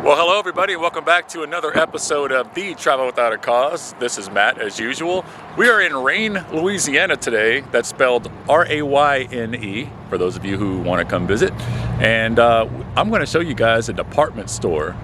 Well, hello everybody, welcome back to another episode of The Travel Without a Cause. This is Matt, as usual. We are in Rayne, Louisiana today. That's spelled R-A-Y-N-E, for those of you who want to come visit. And I'm going to show you guys a department store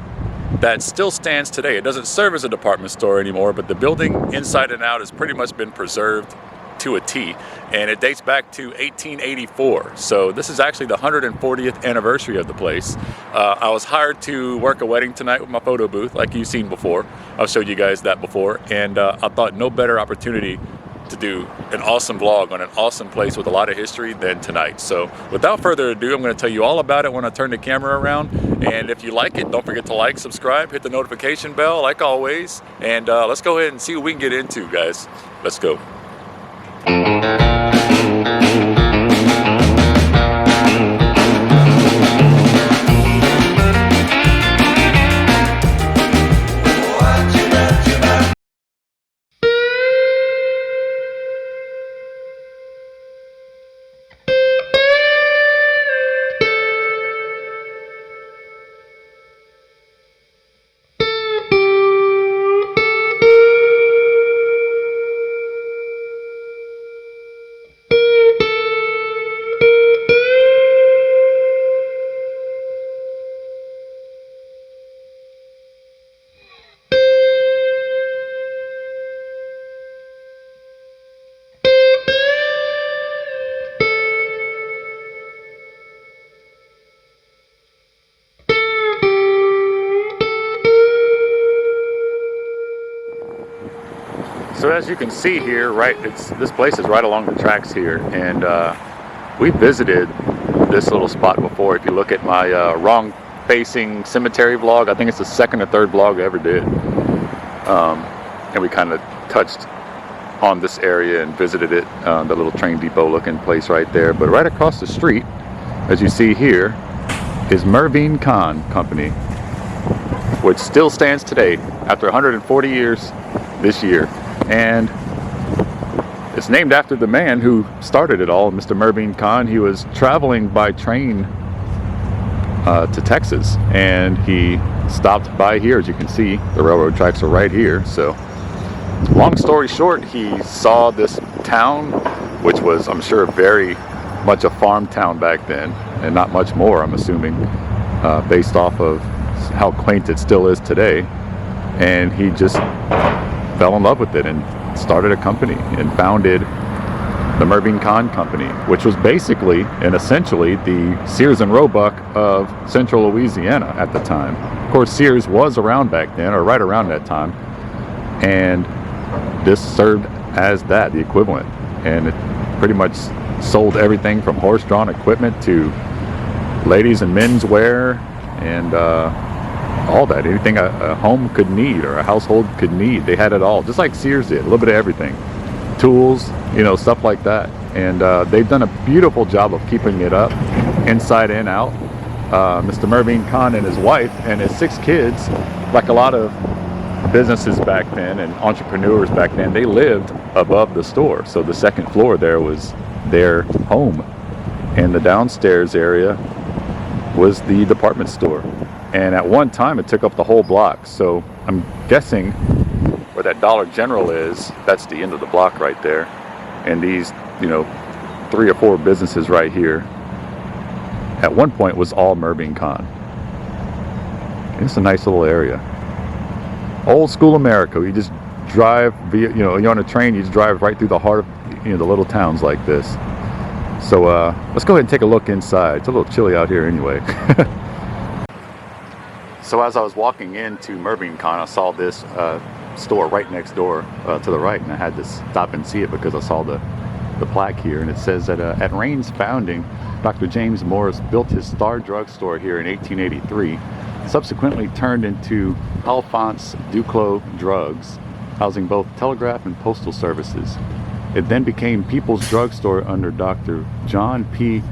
that still stands today. It doesn't serve as a department store anymore, but the building inside and out has pretty much been preserved to a T, and it dates back to 1884. So this is actually the 140th anniversary of the place. I was hired to work a wedding tonight with my photo booth, like you've seen before. I've showed you guys that before, and I thought no better opportunity to do an awesome vlog on an awesome place with a lot of history than tonight. So without further ado, I'm going to tell you all about it when I turn the camera around. And if you like it, don't forget to like, subscribe, hit the notification bell like always, and let's go ahead and see what we can get into, guys. Let's go. So as you can see here, this place is right along the tracks here, and we visited this little spot before. If you look at my wrong facing cemetery vlog, I think it's the second or third vlog I ever did, and we kind of touched on this area and visited it, the little train depot looking place right there. But right across the street, as you see here, is Mervine Kahn Company, which still stands today after 140 years this year. And it's named after the man who started it all, Mr. Mervine Kahn. He was traveling by train to Texas, and he stopped by here. As you can see, the railroad tracks are right here. So long story short, he saw this town, which was, I'm sure, very much a farm town back then, and not much more, I'm assuming, based off of how quaint it still is today. And he just fell in love with it and started a company and founded the Mervine Kahn Company, which was basically and essentially the Sears and Roebuck of central Louisiana at the time. Of course, Sears was around back then, or right around that time, and this served as that, the equivalent. And it pretty much sold everything from horse-drawn equipment to ladies and men's wear, and all that, anything a home could need or a household could need. They had it all, just like Sears did, a little bit of everything. Tools, you know, stuff like that. And they've done a beautiful job of keeping it up, inside and out. Mr. Mervine Kahn and his wife and his 6 kids, like a lot of businesses back then and entrepreneurs back then, they lived above the store. So the second floor there was their home, and the downstairs area was the department store. And at one time it took up the whole block. So I'm guessing where that Dollar General is, that's the end of the block right there. And these, you know, 3 or 4 businesses right here, at one point was all Mervine Kahn. It's a nice little area. Old school America. You just drive via, you know, you're on a train, you just drive right through the heart of, you know, the little towns like this. So let's go ahead and take a look inside. It's a little chilly out here anyway. So as I was walking into Mervine Kahn, I saw this store right next door to the right, and I had to stop and see it because I saw the plaque here, and it says that at Rayne's founding, Dr. James Morris built his Star Drug Store here in 1883, subsequently turned into Alphonse Duclos Drugs, housing both telegraph and postal services. It then became People's Drug Store under Dr. John P.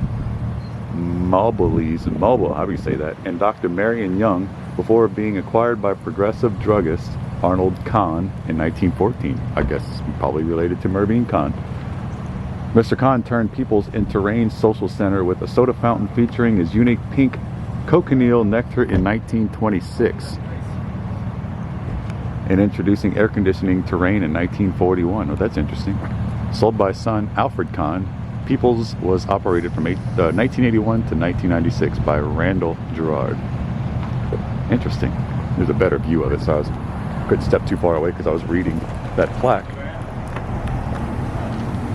Mobile, however you say that, and Dr. Marion Young, before being acquired by progressive druggist Arnold Kahn in 1914. I guess probably related to Mervine Kahn. Mr. Kahn turned People's into Rayne's social center with a soda fountain featuring his unique pink cochineal nectar in 1926. And introducing air conditioning to Rayne in 1941. Oh, that's interesting. Sold by son Alfred Kahn. Peoples was operated from 1981 to 1996 by Randall Gerard. Interesting. There's a better view of it, so I couldn't step too far away because I was reading that plaque.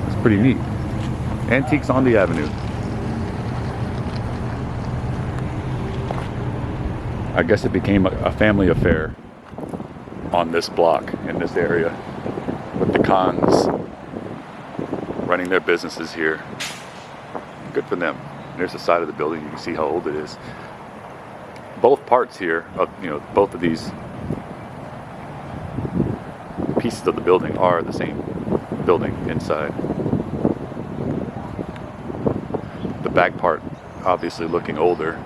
It's pretty neat. Antiques on the Avenue. I guess it became a family affair on this block in this area with the Kahns running their businesses here. Good for them. There's the side of the building. You can see how old it is. Both parts here of, both of these pieces of the building are the same building inside. The back part obviously looking older.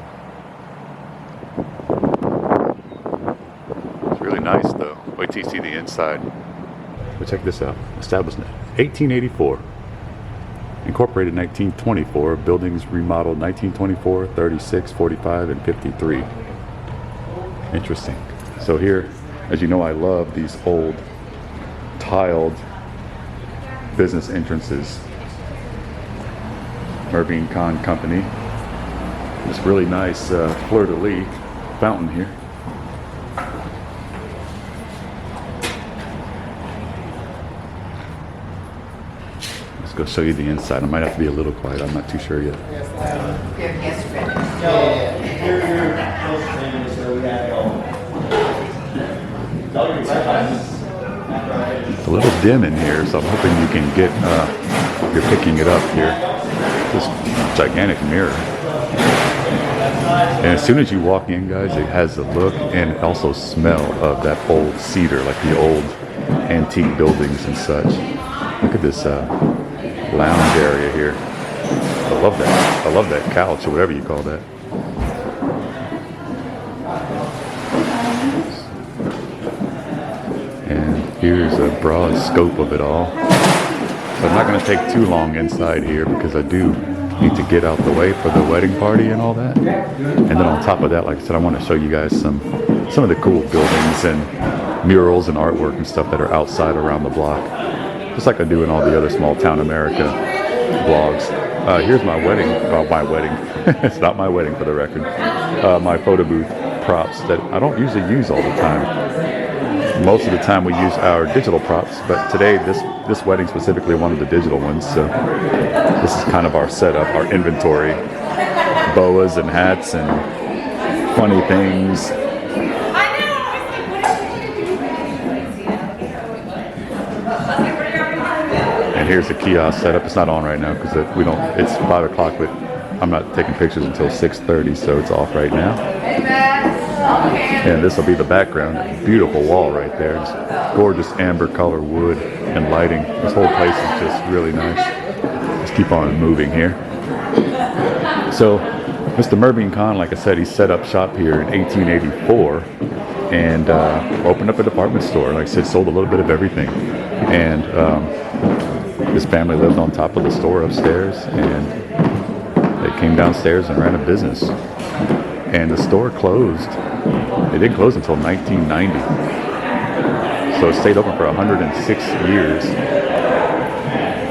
Really nice though. Wait till you see the inside. But check this out. Established in 1884. Incorporated 1924. Buildings remodeled 1924, 36, 45, and 53. Interesting. So here, as you know, I love these old tiled business entrances. Mervine Kahn Company. This really nice fleur-de-lis fountain here. Go show you the inside. I might have to be a little quiet. I'm not too sure yet. It's a little dim in here, so I'm hoping you can get, you're picking it up here. This gigantic mirror. And as soon as you walk in, guys, it has the look and also smell of that old cedar, like the old antique buildings and such. Look at this lounge area here. I love that. I love that couch or whatever you call that. And here's a broad scope of it all. So I'm not going to take too long inside here because I do need to get out the way for the wedding party and all that. And then on top of that, like I said, I want to show you guys some of the cool buildings and murals and artwork and stuff that are outside around the block. Just like I do in all the other Small Town America vlogs. Here's my wedding. Well, my wedding. It's not my wedding for the record. My photo booth props that I don't usually use all the time. Most of the time we use our digital props, but today this wedding specifically one of the digital ones. So this is kind of our setup, our inventory. Boas and hats and funny things. And here's the kiosk setup. It's not on right now because it's 5 o'clock, but I'm not taking pictures until 6:30, so it's off right now. And this will be the background. Beautiful wall right there. Just gorgeous amber color wood and lighting. This whole place is just really nice. Let's keep on moving here. So Mr. Mervine Kahn, like I said, he set up shop here in 1884 and opened up a department store. Like I said, sold a little bit of everything. And his family lived on top of the store upstairs, and they came downstairs and ran a business. And the store closed. It didn't close until 1990. So it stayed open for 106 years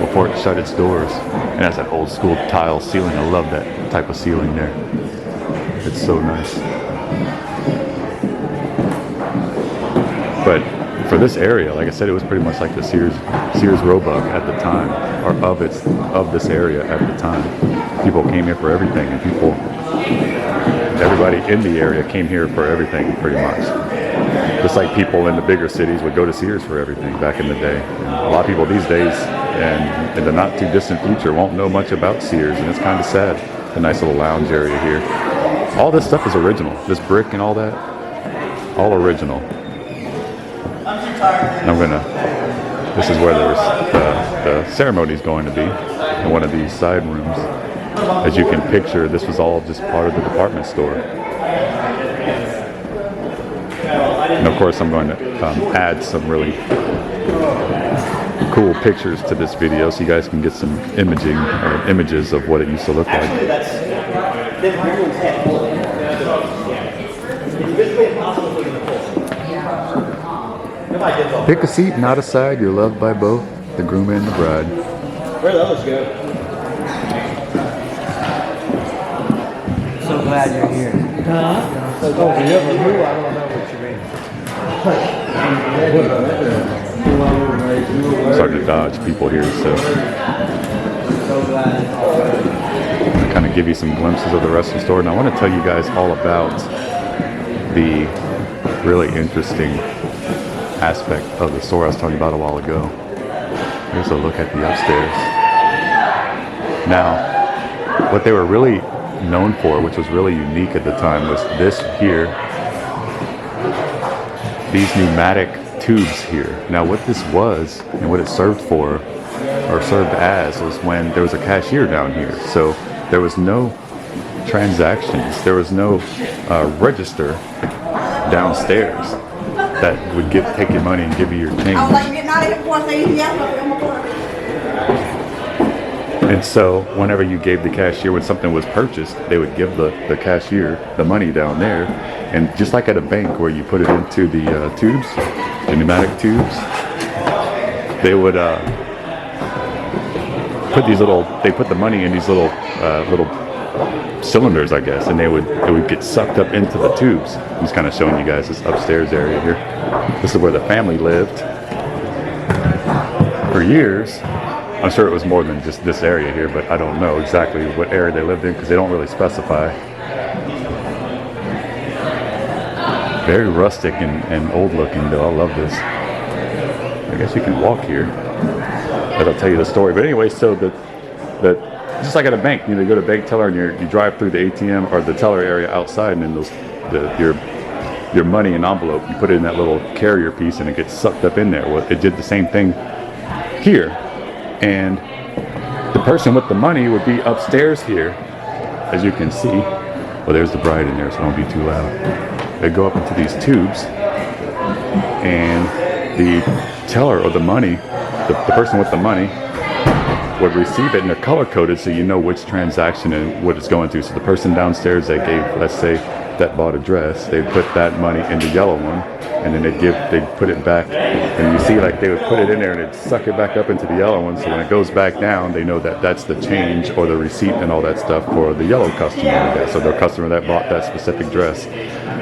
before it shut its doors. And it has that old school tile ceiling. I love that type of ceiling there. It's so nice. But for this area, like I said, it was pretty much like the Sears Roebuck at the time, or of this area at the time. People came here for everything, and everybody in the area came here for everything, pretty much. Just like people in the bigger cities would go to Sears for everything back in the day. And a lot of people these days, and in the not too distant future, won't know much about Sears, and it's kind of sad. A nice little lounge area here. All this stuff is original. This brick and all that, all original. And this is where the ceremony is going to be, in one of these side rooms. As you can picture, this was all just part of the department store. And of course, I'm going to add some really cool pictures to this video so you guys can get some images of what it used to look like. Pick a seat, not a side. You're loved by both the groom and the bride. Where those go? So glad you're here. Huh? So glad you never knew. I don't know what you mean. Starting to dodge people here, so I kind of give you some glimpses of the rest of the store. And I want to tell you guys all about the really interesting aspect of the store I was telling you about a while ago. Here's a look at the upstairs. Now, what they were really known for, which was really unique at the time, was this here, these pneumatic tubes here. Now what this was and what it served for, or served as, was when there was a cashier down here. So there was no transactions, there was no register downstairs that would take your money and give you your change. And so whenever you gave the cashier, when something was purchased, they would give the cashier the money down there. And just like at a bank where you put it into the tubes, the pneumatic tubes, they would put the money in these little cylinders, I guess, and it would get sucked up into the tubes. I'm just kind of showing you guys this upstairs area here. This is where the family lived for years. I'm sure it was more than just this area here, but I don't know exactly what area they lived in because they don't really specify. Very rustic and old looking though. I love this. I guess you can walk here. That'll tell you the story. But anyway, so the just like at a bank, you know, you go to bank teller and you drive through the ATM or the teller area outside, and then your money in envelope, you put it in that little carrier piece and it gets sucked up in there. Well, it did the same thing here. And the person with the money would be upstairs here, as you can see. Well, there's the bride in there, so don't be too loud. They go up into these tubes, and the teller or the money, the person with the money, would receive it, and they're color coded so you know which transaction and what it's going to. So the person downstairs that gave, let's say, that bought a dress, they put that money in the yellow one, and then they'd put it back, and you see like they would put it in there and it'd suck it back up into the yellow one, so when it goes back down, they know that that's the change or the receipt and all that stuff for the yellow customer, I guess, so the customer that bought that specific dress.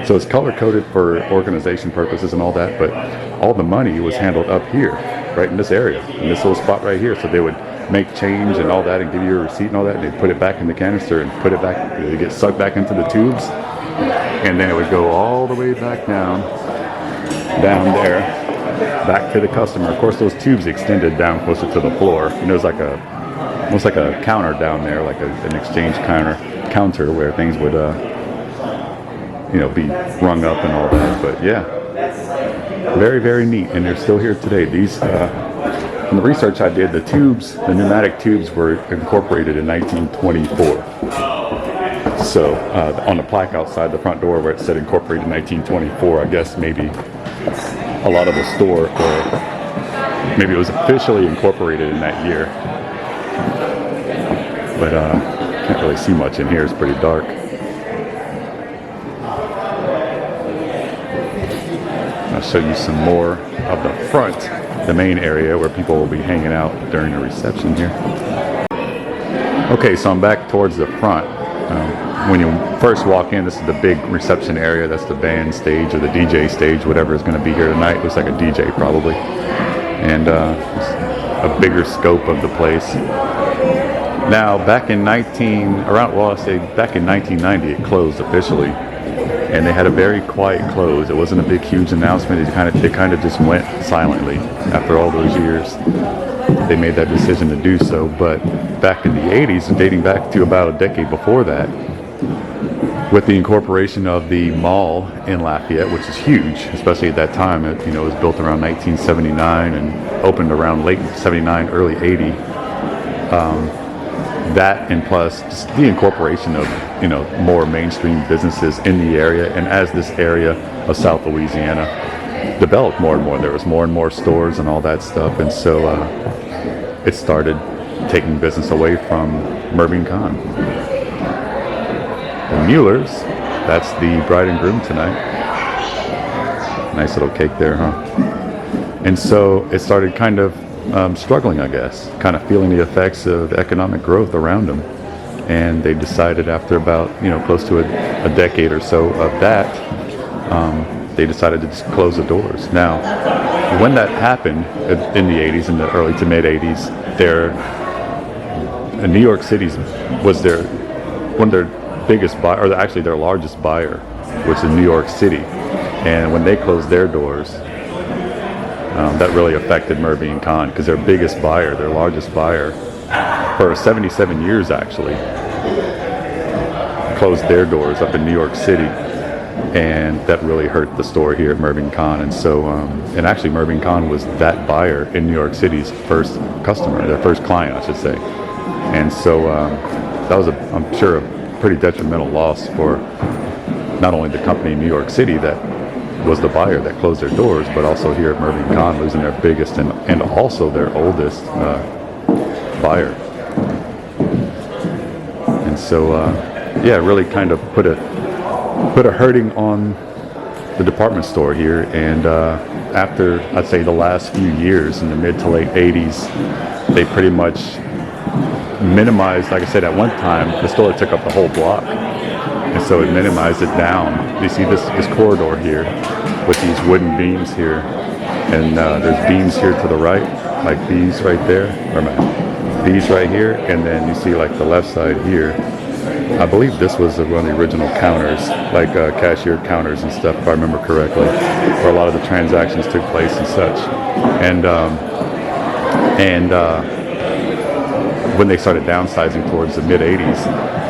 So it's color coded for organization purposes and all that, but all the money was handled up here, right in this area, in this little spot right here. So they would make change and all that and give you a receipt and all that, and they'd put it back in the canister and put it back, it get sucked back into the tubes, and then it would go all the way back down there, back to the customer. Of course, those tubes extended down closer to the floor, and there was like almost like a counter down there, like an exchange counter where things would, be rung up and all that. But yeah, very, very neat, and they're still here today. These, from the research I did, the pneumatic tubes were incorporated in 1924. So on the plaque outside the front door where it said incorporated in 1924, I guess maybe a lot of the store, or maybe it was officially incorporated in that year. But can't really see much in here, it's pretty dark. I'll show you some more of the front, the main area where people will be hanging out during the reception here. Okay, so I'm back towards the front. When you first walk in, this is the big reception area. That's the band stage or the DJ stage, whatever is going to be here tonight. Looks like a DJ probably. And a bigger scope of the place. Now, back in 1990, it closed officially. And they had a very quiet close. It wasn't a big, huge announcement. It kind of just went silently after all those years. They made that decision to do so. But back in the 80s, dating back to about a decade before that, with the incorporation of the mall in Lafayette, which is huge, especially at that time. It was built around 1979 and opened around late 79, early 80. That and plus just the incorporation of more mainstream businesses in the area, and as this area of South Louisiana developed more and more, there was more and more stores and all that stuff, and so it started taking business away from Mervine Kahn. The Muellers, that's the bride and groom tonight. Nice little cake there, huh? And so it started kind of struggling, I guess, kind of feeling the effects of economic growth around them. And they decided after about, close to a decade or so of that, they decided to just close the doors. Now, when that happened in the 80s, in the early to mid 80s, New York City was one of their biggest buyer, or actually their largest buyer, which is New York City. And when they closed their doors, that really affected Mervine Kahn, because their biggest buyer, their largest buyer, for 77 years actually, closed their doors up in New York City. And that really hurt the store here at Mervine Kahn. And so, and actually Mervine Kahn was that buyer in New York City's first customer, their first client, I should say. And so that was, I'm sure, a pretty detrimental loss for not only the company in New York City that was the buyer that closed their doors, but also here at Mervine Kahn, losing their biggest and also their oldest buyer. And so, yeah, it really kind of put a hurting on the department store here. And after, I'd say, the last few years, in the mid to late 80s, they pretty much minimized, like I said, at one time, the store took up the whole block. And so it minimized it down. You see this corridor here with these wooden beams here. And there's beams here to the right, like these right there, or these right here. And then you see like the left side here. I believe this was one of the original counters, like cashier counters and stuff, if I remember correctly, where a lot of the transactions took place and such. And when they started downsizing towards the mid 80s,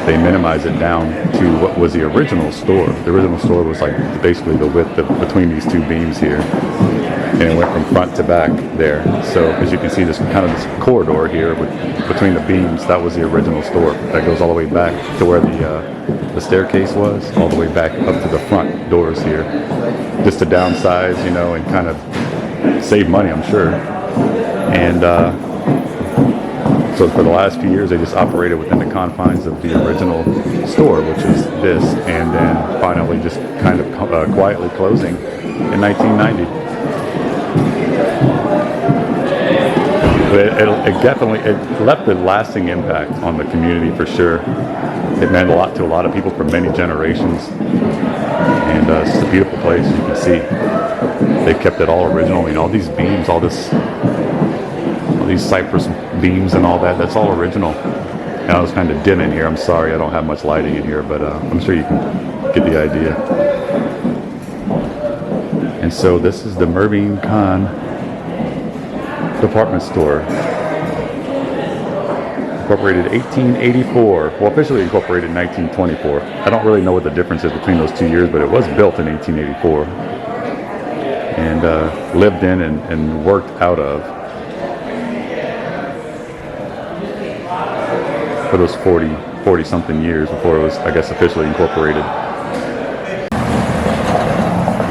they minimized it down to what was the original store. The original store was like basically the width between these two beams here, and it went from front to back there. So as you can see, this kind of this corridor here between the beams, that was the original store. That goes all the way back to where the staircase was, all the way back up to the front doors here, just to downsize, and kind of save money, I'm sure. And so for the last few years, they just operated within the confines of the original store, which is this, and then finally just kind of quietly closing in 1990. It definitely left a lasting impact on the community for sure. It meant a lot to a lot of people for many generations, and it's just a beautiful place. You can see they kept it all original. All these beams, all these cypress beams and all that, that's all original. And I was kind of dim in here. I'm sorry, I don't have much lighting in here, but I'm sure you can get the idea. And so this is the Mervine Kahn department store. Incorporated 1884. Well, officially incorporated in 1924. I don't really know what the difference is between those 2 years, but it was built in 1884. And lived in and worked out of for those 40 something years before it was, I guess, officially incorporated.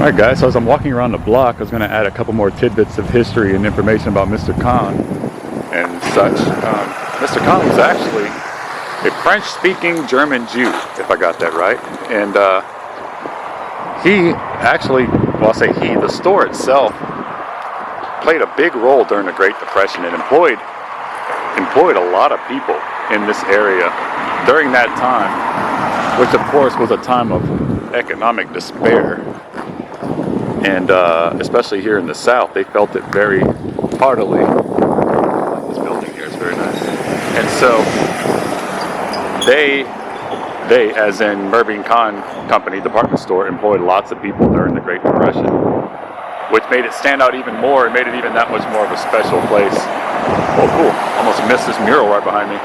Alright guys, so as I'm walking around the block, I was going to add a couple more tidbits of history and information about Mr. Kahn and such. Mr. Kahn was actually a French-speaking German Jew, if I got that right. And he actually, well, I'll say he, the store itself played a big role during the Great Depression. It employed a lot of people in this area during that time, which of course was a time of economic despair. And especially here in the South, they felt it very heartily. This building here is very nice. And so they, as in Mervine Kahn Company department store, employed lots of people during the Great Depression, which made it stand out even more. It made it even that much more of a special place. Oh, cool. Almost missed this mural right behind me.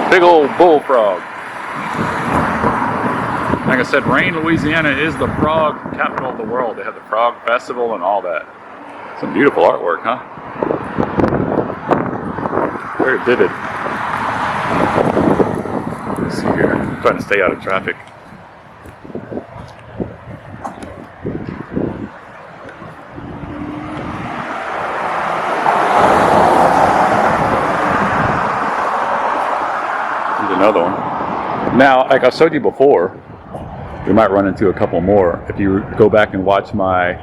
Big old bullfrog. Like I said, Rayne, Louisiana is the frog capital of the world. They have the frog festival and all that. Some beautiful artwork, huh? Very vivid. Let's see here. I'm trying to stay out of traffic. Here's another one. Now, like I showed you before, we might run into a couple more. If you go back and watch my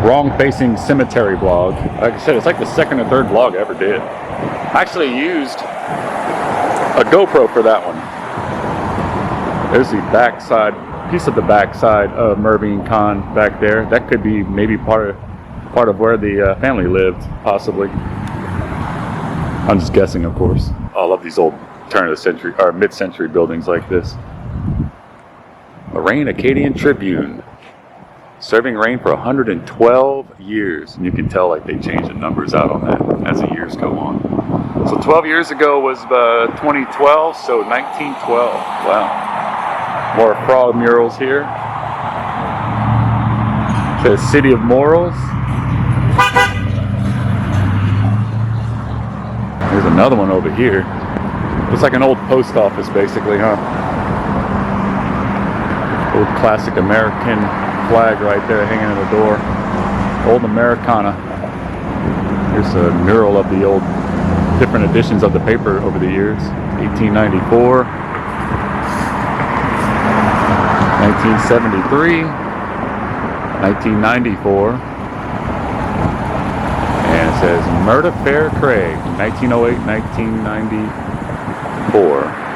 wrong facing cemetery vlog, like I said, it's like the second or third vlog I ever did. I actually used a GoPro for that one. There's the backside, piece of the backside of Mervine Kahn back there. That could be maybe part of where the family lived, possibly. I'm just guessing, of course. I love these old turn of the century or mid-century buildings like this. The Rayne Acadian Tribune, serving Rayne for 112 years, and you can tell like they change the numbers out on that as the years go on. So 12 years ago was 2012, so 1912. Wow. More frog murals here. The City of Morals. There's another one over here. Looks like an old post office basically, huh? Old classic American flag right there hanging in the door. Old Americana. Here's a mural of the old different editions of the paper over the years. 1894, 1973, 1994, and it says Murda Fair Craig, 1908, 1994.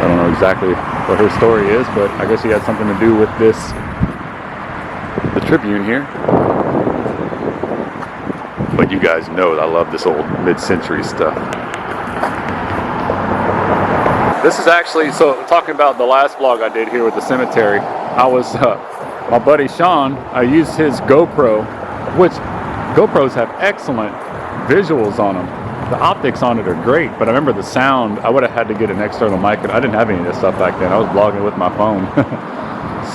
I don't know exactly what her story is, but I guess she had something to do with this, the Tribune here. But you guys know that I love this old mid-century stuff. This is actually, so talking about the last vlog I did here with the cemetery, I was, my buddy Sean, I used his GoPro, which GoPros have excellent visuals on them. The optics on it are great, but I remember the sound, I would have had to get an external mic, and I didn't have any of this stuff back then. I was vlogging with my phone.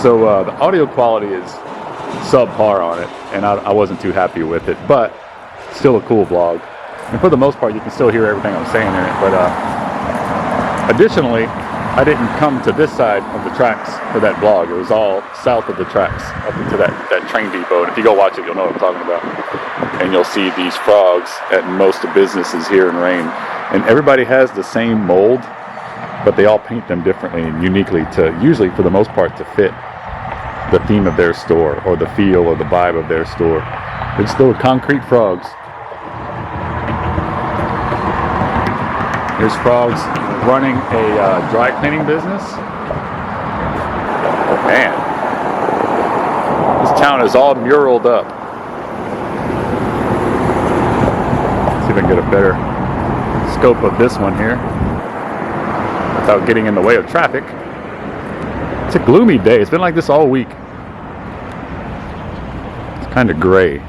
So the audio quality is subpar on it, and I wasn't too happy with it, but still a cool vlog. And for the most part, you can still hear everything I'm saying in it, but additionally, I didn't come to this side of the tracks for that vlog. It was all south of the tracks, up into that train depot. And if you go watch it, you'll know what I'm talking about. And you'll see these frogs at most of businesses here in Rayne. And everybody has the same mold, but they all paint them differently and uniquely to, usually for the most part, to fit the theme of their store or the feel or the vibe of their store. It's still concrete frogs. Here's frogs running a dry cleaning business. Man, this town is all muraled up. Let's see if I can get a better scope of this one here without getting in the way of traffic. It's a gloomy day. It's been like this all week. It's kind of gray.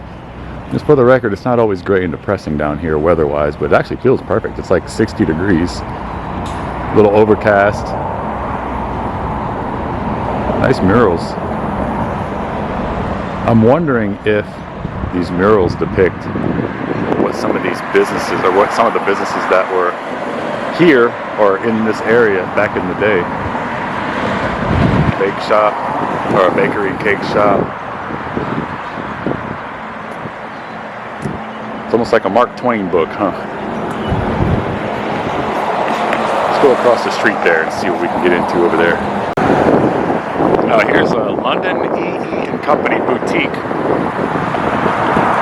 Just for the record, it's not always gray and depressing down here weather-wise, but it actually feels perfect. It's like 60 degrees. A little overcast. Nice murals. I'm wondering if these murals depict what some of these businesses, or what some of the businesses that were here or in this area back in the day. Bake shop, or a bakery and cake shop. It's almost like a Mark Twain book, huh? Let's go across the street there and see what we can get into over there. Now here's a London E.E. and Company boutique.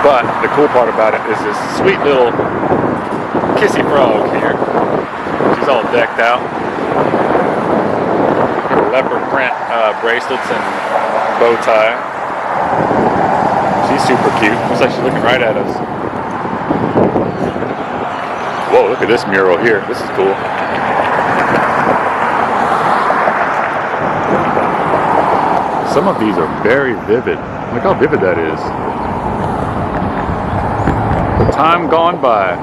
But the cool part about it is this sweet little kissy frog here. She's all decked out. Her leopard print bracelets and bow tie. She's super cute. Looks like she's looking right at us. Whoa, look at this mural here. This is cool. Some of these are very vivid. Look how vivid that is. The time gone by.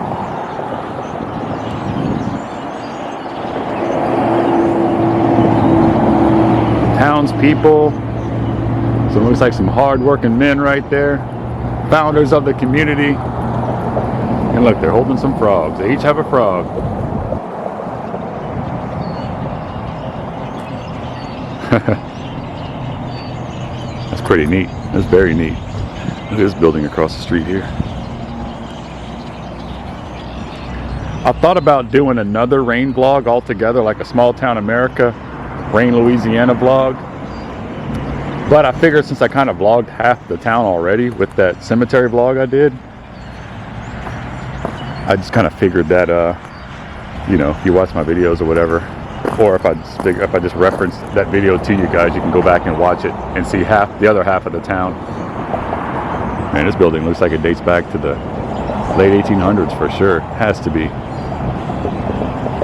Townspeople. So it looks like some hard-working men right there. Founders of the community. And look, they're holding some frogs. They each have a frog. That's pretty neat. That's very neat. Look at this building across the street here. I thought about doing another Rayne vlog altogether, like a Smalltown America Rayne, Louisiana vlog. But I figured since I kind of vlogged half the town already with that cemetery vlog I did, I just kind of figured that, you know, if you watch my videos or whatever, or if I just reference that video to you guys, you can go back and watch it and see the other half of the town. Man, this building looks like it dates back to the late 1800s for sure. Has to be.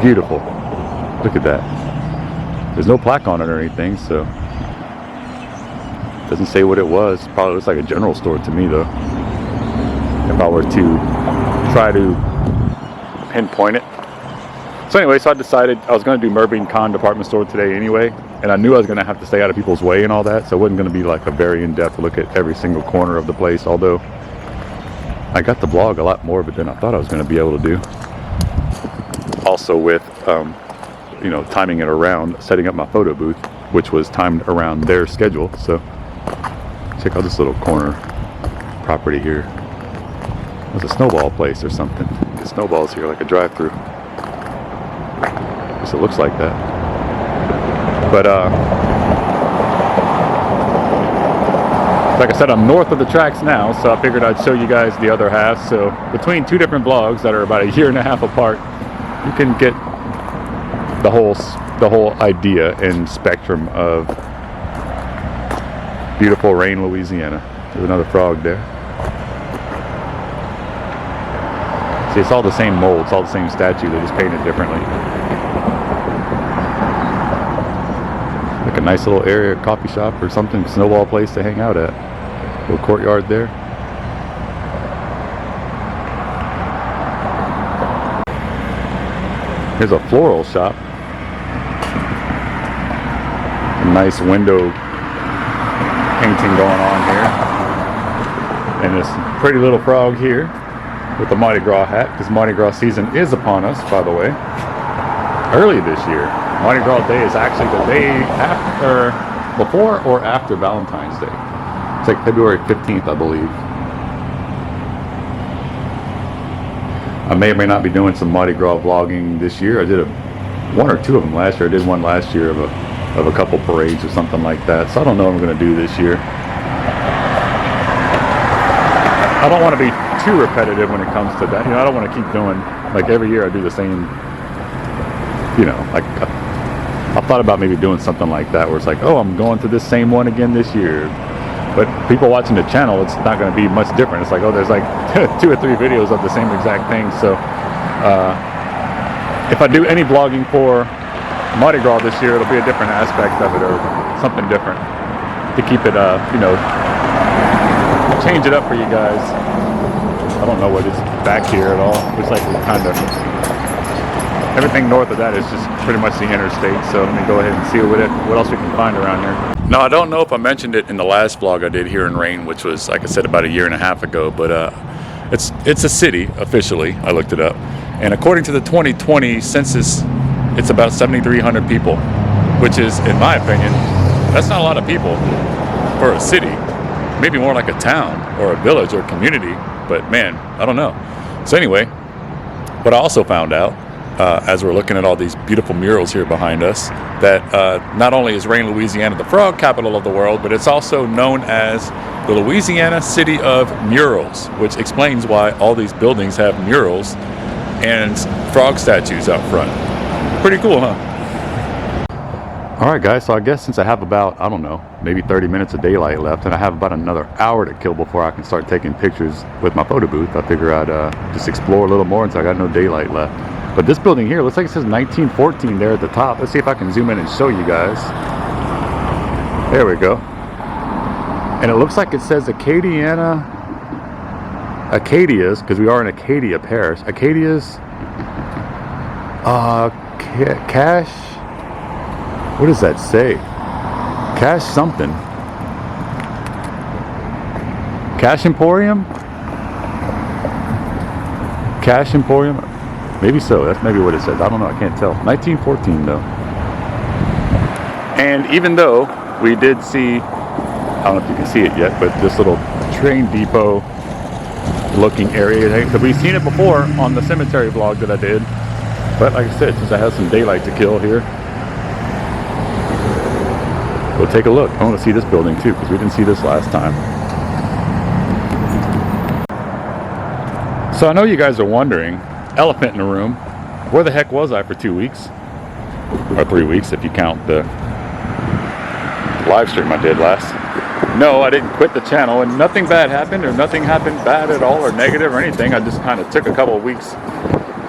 Beautiful. Look at that. There's no plaque on it or anything, so doesn't say what it was. Probably looks like a general store to me though. If I were to try to pinpoint it. So anyway, so I decided I was going to do Mervine Kahn department store today anyway, and I knew I was going to have to stay out of people's way and all that, so it wasn't going to be like a very in-depth look at every single corner of the place, although I got to vlog a lot more of it than I thought I was going to be able to do. Also with, you know, timing it around setting up my photo booth, which was timed around their schedule. So check out this little corner property here. It's a snowball place or something. Get snowballs here like a drive-through. At least it looks like that. But like I said, I'm north of the tracks now, so I figured I'd show you guys the other half. So between two different vlogs that are about a year and a half apart, you can get the whole idea and spectrum of beautiful Rayne, Louisiana. There's another frog there. See, it's all the same mold, it's all the same statue, they just painted differently. Like a nice little area, coffee shop or something, snowball place to hang out at. Little courtyard there. Here's a floral shop. A nice window painting going on here. And this pretty little frog here with the Mardi Gras hat, because Mardi Gras season is upon us, by the way. Early this year. Mardi Gras Day is actually the day after, before or after Valentine's Day. It's like February 15th, I believe. I may or may not be doing some Mardi Gras vlogging this year. I did one or two of them last year. I did one last year of a couple parades or something like that. So I don't know what I'm going to do this year. I don't want to be too repetitive when it comes to that. You know, I don't want to keep doing, like every year I do the same, you know, like I thought about maybe doing something like that where it's like, oh, I'm going to this same one again this year. But people watching the channel, it's not going to be much different. It's like, oh, there's like 2 or 3 videos of the same exact thing. So if I do any vlogging for Mardi Gras this year, it'll be a different aspect of it or something different to keep it, you know, change it up for you guys. I don't know what is back here at all. Looks like we kind of, everything north of that is just pretty much the interstate. So let me go ahead and see what else we can find around here. Now, I don't know if I mentioned it in the last vlog I did here in Rayne, which was, like I said, about a year and a half ago, but it's a city officially. I looked it up, and according to the 2020 census, it's about 7,300 people, which is, in my opinion, that's not a lot of people for a city. Maybe more like a town or a village or a community, but man, I don't know. So anyway, what I also found out, as we're looking at all these beautiful murals here behind us, that not only is Rayne, Louisiana the frog capital of the world, but it's also known as the Louisiana City of Murals, which explains why all these buildings have murals and frog statues out front. Pretty cool, huh? Alright guys, so I guess since I have about, I don't know, maybe 30 minutes of daylight left, and I have about another hour to kill before I can start taking pictures with my photo booth, I figure I'd just explore a little more until I got no daylight left. But this building here, looks like it says 1914 there at the top. Let's see if I can zoom in and show you guys. There we go. And it looks like it says Acadia's, because we are in Acadia Parish. Acadia's, cash, what does that say? Cash something. Cash Emporium? Cash Emporium? Maybe so, that's maybe what it says. I don't know, I can't tell. 1914 though. And even though we did see, I don't know if you can see it yet, but this little train depot looking area, because we've seen it before on the cemetery vlog that I did. But like I said, since I have some daylight to kill here, go take a look. I want to see this building too, because we didn't see this last time. So I know you guys are wondering, elephant in the room, where the heck was I for 2 weeks? Or 3 weeks if you count the live stream I did last. No, I didn't quit the channel, and nothing bad happened, or nothing happened bad at all, or negative or anything. I just kind of took a couple of weeks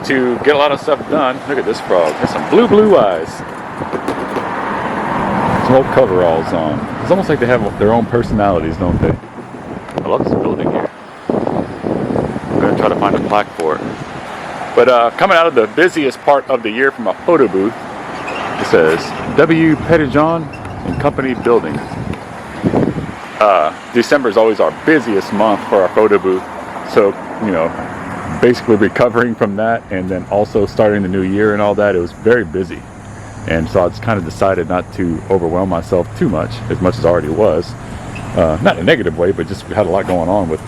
to get a lot of stuff done. Look at this frog. There's some blue eyes. Some old coveralls on. It's almost like they have their own personalities, don't they? I love this building here. I'm going to try to find a plaque for it. But coming out of the busiest part of the year from a photo booth, it says W. Pettijohn and Company Building. December is always our busiest month for our photo booth. So, you know, basically recovering from that and then also starting the new year and all that, it was very busy. And so I just kind of decided not to overwhelm myself too much as I already was. Not in a negative way, but just we had a lot going on with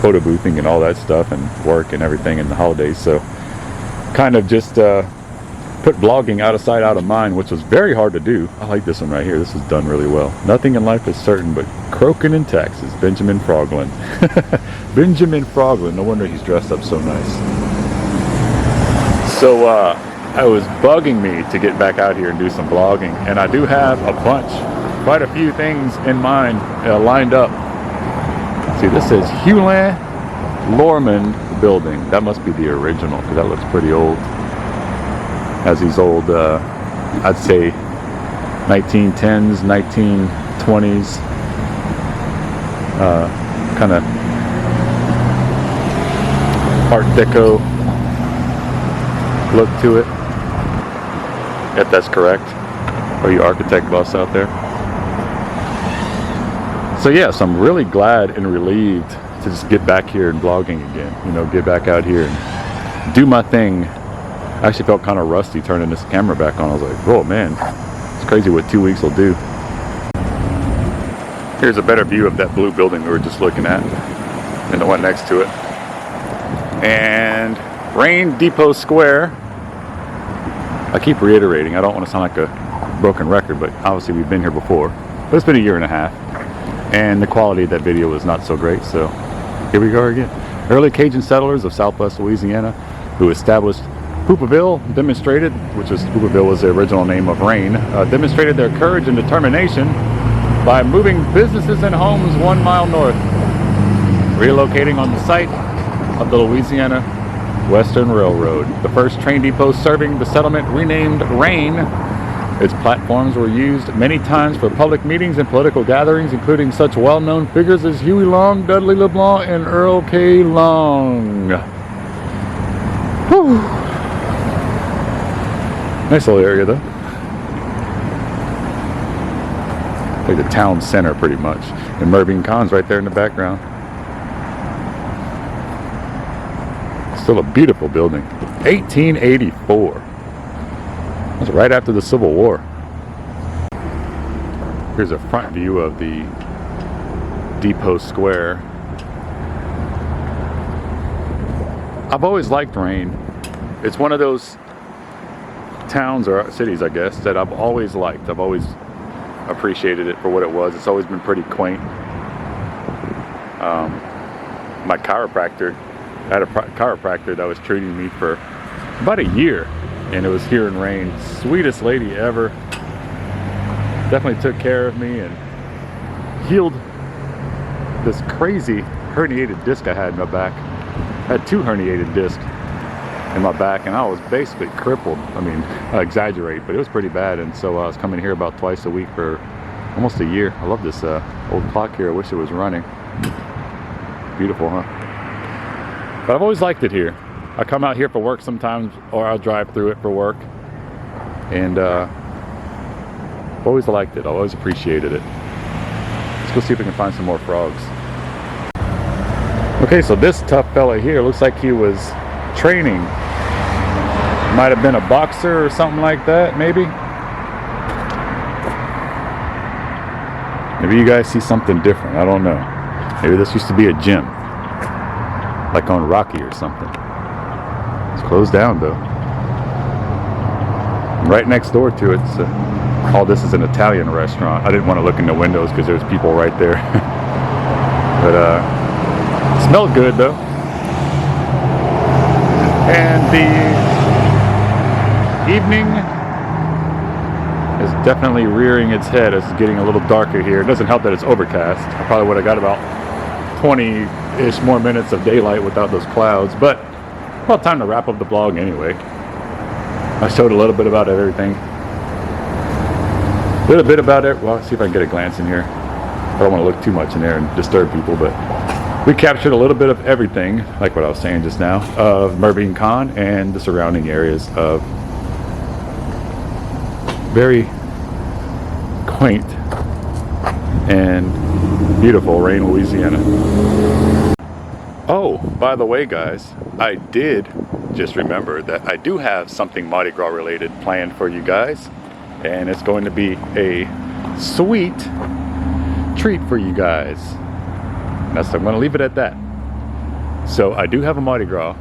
photo boothing and all that stuff and work and everything in the holidays. So kind of just put vlogging out of sight, out of mind, which was very hard to do. I like this one right here. This is done really well. Nothing in life is certain but croaking in taxes. Benjamin Franklin. Benjamin Franklin. No wonder he's dressed up so nice. So it was bugging me to get back out here and do some vlogging, and I do have a bunch, quite a few things in mind lined up. See, this is Hewland Lorman Building. That must be the original, because that looks pretty old. Has these old, I'd say 1910s, 1920s kind of Art Deco look to it, if that's correct. Are you architect buffs out there? So yes, I'm really glad and relieved to just get back here and vlogging again. You know, get back out here and do my thing. I actually felt kind of rusty turning this camera back on. I was like, oh man, it's crazy what 2 weeks will do. Here's a better view of that blue building we were just looking at and the one next to it. And Rayne Depot Square. I keep reiterating, I don't want to sound like a broken record, but obviously we've been here before. But it's been a year and a half, and the quality of that video was not so great, so here we go again. Early Cajun settlers of Southwest Louisiana who established Hooperville demonstrated, Hooperville was the original name of Rayne, demonstrated their courage and determination by moving businesses and homes 1 mile north, relocating on the site of the Louisiana Western Railroad. The first train depot serving the settlement, renamed Rayne. Its platforms were used many times for public meetings and political gatherings, including such well-known figures as Huey Long, Dudley LeBlanc, and Earl K. Long. Whew. Nice little area though. Like the town center pretty much. And Mervine Kahn's right there in the background. Still a beautiful building. 1884. That's right after the Civil War. Here's a front view of the Depot Square. I've always liked Rayne. It's one of those towns or cities, I guess, that I've always liked. I've always appreciated it for what it was. It's always been pretty quaint. My chiropractor, I had a chiropractor that was treating me for about a year, and it was here in Rayne. Sweetest lady ever. Definitely took care of me and healed this crazy herniated disc I had in my back. I had 2 herniated discs in my back, and I was basically crippled. I mean, I exaggerate, but it was pretty bad. And so I was coming here about twice a week for almost a year. I love this old clock here. I wish it was running. Beautiful, huh? But I've always liked it here. I come out here for work sometimes, or I'll drive through it for work. And I've always liked it. I've always appreciated it. Let's go see if we can find some more frogs. Okay, so this tough fella here looks like he was training. Might have been a boxer or something like that, maybe. Maybe you guys see something different. I don't know. Maybe this used to be a gym, like on Rocky or something. It's closed down though. Right next door to it's Oh, this is an Italian restaurant. I didn't want to look in the windows because there's people right there. But it smelled good though. And the evening is definitely rearing its head as it's getting a little darker here. It doesn't help that it's overcast. I probably would have got about 20-ish more minutes of daylight without those clouds, but well, time to wrap up the vlog anyway. I showed a little bit about everything. A little bit about it. Well, let's see if I can get a glance in here. I don't want to look too much in there and disturb people, but we captured a little bit of everything, like what I was saying just now, of Mervine, Kahn, and the surrounding areas of very quaint and beautiful Rayne, Louisiana. Oh, by the way, guys, I did just remember that I do have something Mardi Gras related planned for you guys, and it's going to be a sweet treat for you guys. I'm going to leave it at that. So I do have a Mardi Gras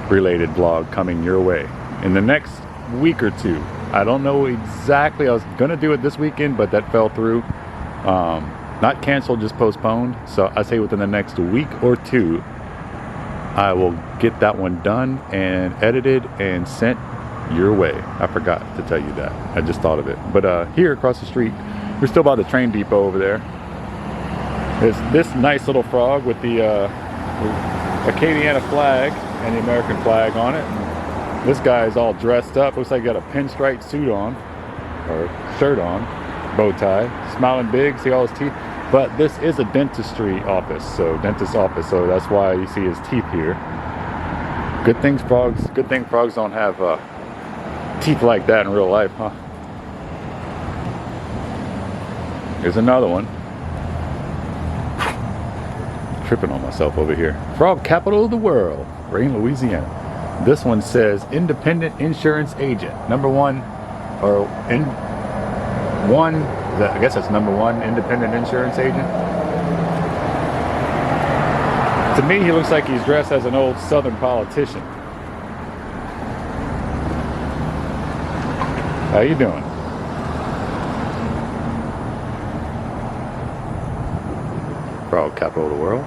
related vlog coming your way in the next week or two. I don't know exactly. I was going to do it this weekend, but that fell through. Not canceled, just postponed. So I say within the next week or two, I will get that one done and edited and sent your way. I forgot to tell you that. I just thought of it. But here across the street, we're still by the train depot over there. There's this nice little frog with the Acadiana flag and the American flag on it. And this guy is all dressed up. Looks like he got a pinstripe suit on, or shirt on, bow tie, smiling big, see all his teeth. But this is a dentistry office, so dentist office, so that's why you see his teeth here. Good thing frogs don't have teeth like that in real life, huh? Here's another one. Tripping on myself over here. Frog capital of the world, Rayne, Louisiana. This one says independent insurance agent. Number one, or in one, I guess that's number one independent insurance agent. To me, he looks like he's dressed as an old Southern politician. How you doing? Frog capital of the world.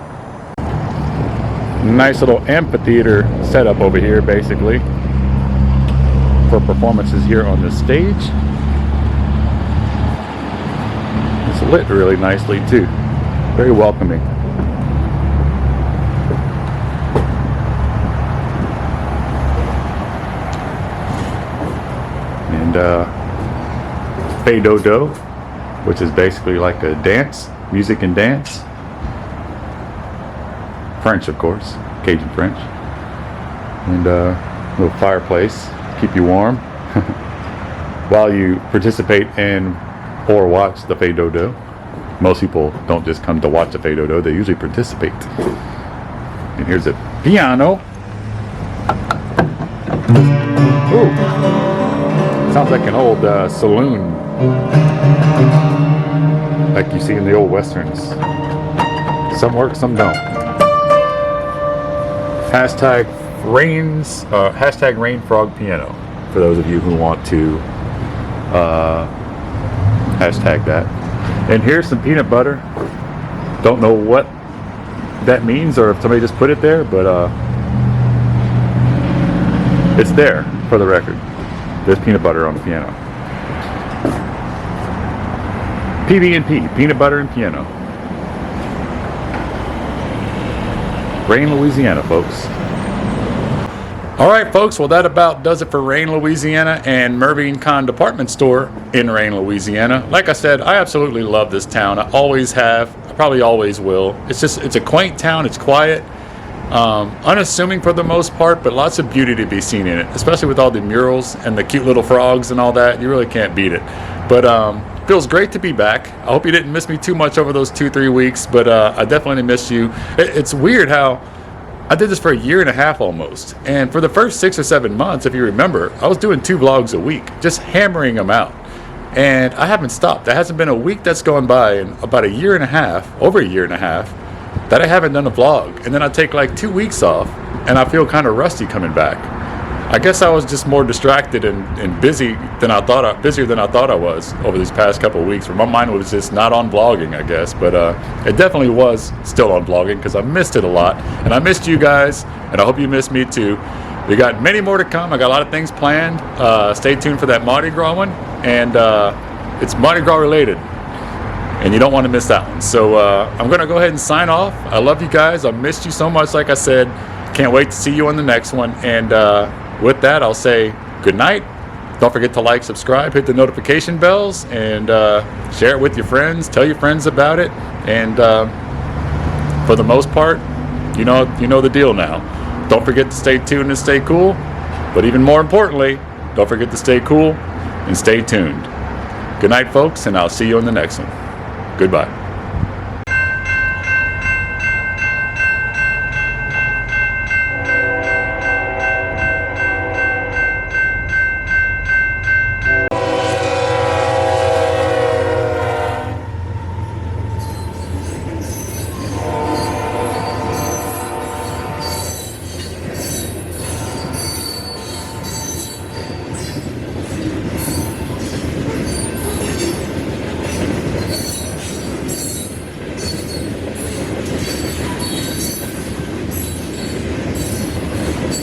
Nice little amphitheater setup over here, basically, for performances here on the stage. It's lit really nicely too. Very welcoming. And Fay Do, which is basically like a dance, music and dance. French, of course, Cajun French. And a little fireplace, keep you warm while you participate in or watch the Fay Do. Most people don't just come to watch the Fay Do, they usually participate. And here's a piano. Ooh, sounds like an old saloon, like you see in the old westerns. Some work, some don't. Hashtag Rayne Frog Piano, for those of you who want to hashtag that. And here's some peanut butter. Don't know what that means or if somebody just put it there, but it's there for the record. There's peanut butter on the piano. PB&P, peanut butter and piano. Rayne, Louisiana, folks. All right, folks. Well, that about does it for Rayne, Louisiana, and Mervine Kahn Department Store in Rayne, Louisiana. Like I said, I absolutely love this town. I always have. I probably always will. It's a quaint town. It's quiet, unassuming for the most part, but lots of beauty to be seen in it, especially with all the murals and the cute little frogs and all that. You really can't beat it. But feels great to be back. I hope you didn't miss me too much over those 2-3 weeks, but I definitely missed you. It's weird how I did this for a year and a half almost, and for the first 6 or 7 months, if you remember, I was doing 2 vlogs a week, just hammering them out, and I haven't stopped. There hasn't been a week that's gone by in about a year and a half, over a year and a half, that I haven't done a vlog. And then I take like 2 weeks off, and I feel kind of rusty coming back. I guess I was just more distracted and busier than I thought I was over these past couple of weeks, where my mind was just not on vlogging, I guess. But it definitely was still on vlogging, because I missed it a lot, and I missed you guys, and I hope you missed me too. We got many more to come. I got a lot of things planned. Stay tuned for that Mardi Gras one, and it's Mardi Gras related, and you don't want to miss that one. So I'm gonna go ahead and sign off. I love you guys. I missed you so much, like I said. Can't wait to see you on the next one. And with that, I'll say good night. Don't forget to like, subscribe, hit the notification bells, and share it with your friends. Tell your friends about it. And for the most part, you know the deal now. Don't forget to stay tuned and stay cool. But even more importantly, don't forget to stay cool and stay tuned. Good night, folks, and I'll see you on the next one. Goodbye.